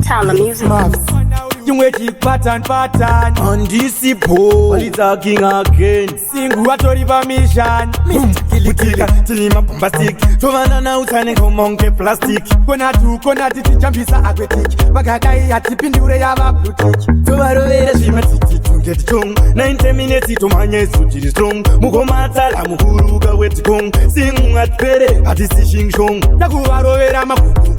Motown, the music. You wait it pattern on this po. All it's talking again. Sing what or mission. Kilikila, tilima bombastic. Tovana na utane komonke plastic. Kona titi jambisa aquatic. Bagadai ati pindure ya blutik. Tovarovera shima titi get strong. 90 minutes to manye sujiri strong. Mukomata la muhuruga wet kong. Sing at pere ati sishing shong. Nakuvarovera makuku.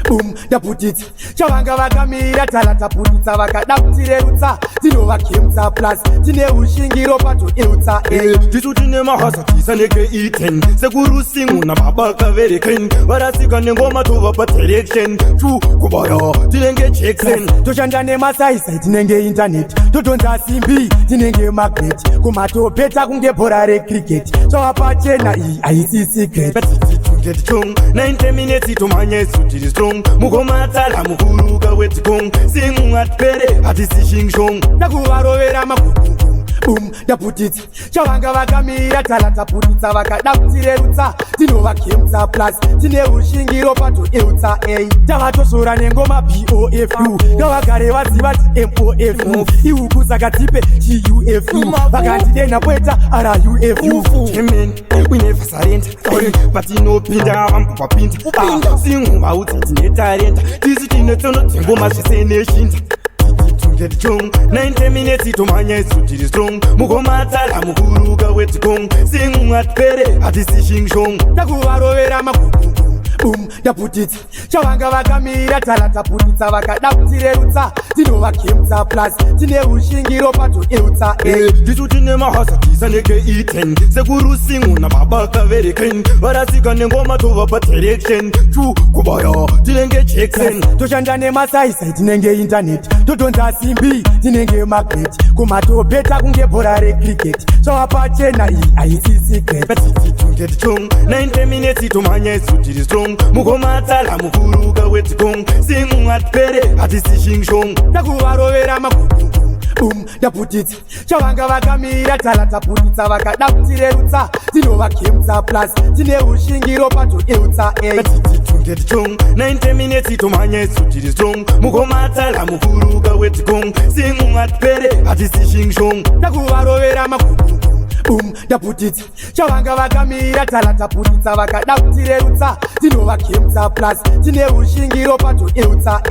Boom, da put it. Chavanga vakamira talata putitsa vakada kutirerutsa tinovakemutsa plus tine ushingiro pato eutsa tisu tine mahasa tisa neke iten sekuru singu na baba kavereken varasika nengoma tova pa direction tu kubara tinenge Jackson toshanda nemasaisai tinenge internet totonza simbi tinenge magnet kumatopeta kunge bhora recricket chavapachena iyi haisi secret get strong 90 minutes to manye sutiri strong mukomata la muhuruga wetikong singu atpere ati sishing shong nakuvarovera makuku boom da put it chavanga vakamira talata putitsa vakada kutirerutsa tinovakemutsa plus tine ushingiro pato eutsa tavatosora nengoma bofu ngavagare vaziva ti mofu ihuku sakatipe chiufu vakandidena poeta rufu amen we never surrender but inopinda vambo papinda singu vaudzi tine talenta tisi tinetsono dzengoma zviseneshinda get strong 90 minutes to manye sutiri strong mukomata la muhuruga wetikong singu atpere ati sishing shong takuvarovera makuku boom da put it chavanga vakamira talata putitsa vakada kutirerutsa tinovakemutsa plus tine ushingiro pato eutsa tisu tine mahasa tisa neke iten sekuru singu na baba kavereken varasika nengoma tova pa direction tu kubaya tinenge Jackson toshanda nemasaisai tinenge internet totonza simbi tinenge magnet kumatopeta kunge bhora recricket chavapachena iyi haisi secret get strong 90 minutes to manye sutiri strong mukomata la muhuruga wetikong singu atpere ati sishing shong nakuvarovera makuku boom da put it chavanga vakamira talata putitsa vakada kutirerutsa tinovakemutsa plus tine ushingiro pato eutsa get strong 90 minutes to manye sutiri strong mukomata la muhuruga wetikong singu atpere ati sishing shong nakuvarovera makuku boom da put it chavanga vakamira talata putitsa vakada kutirerutsa tinovakemutsa plus tine ushingiro pato eutsa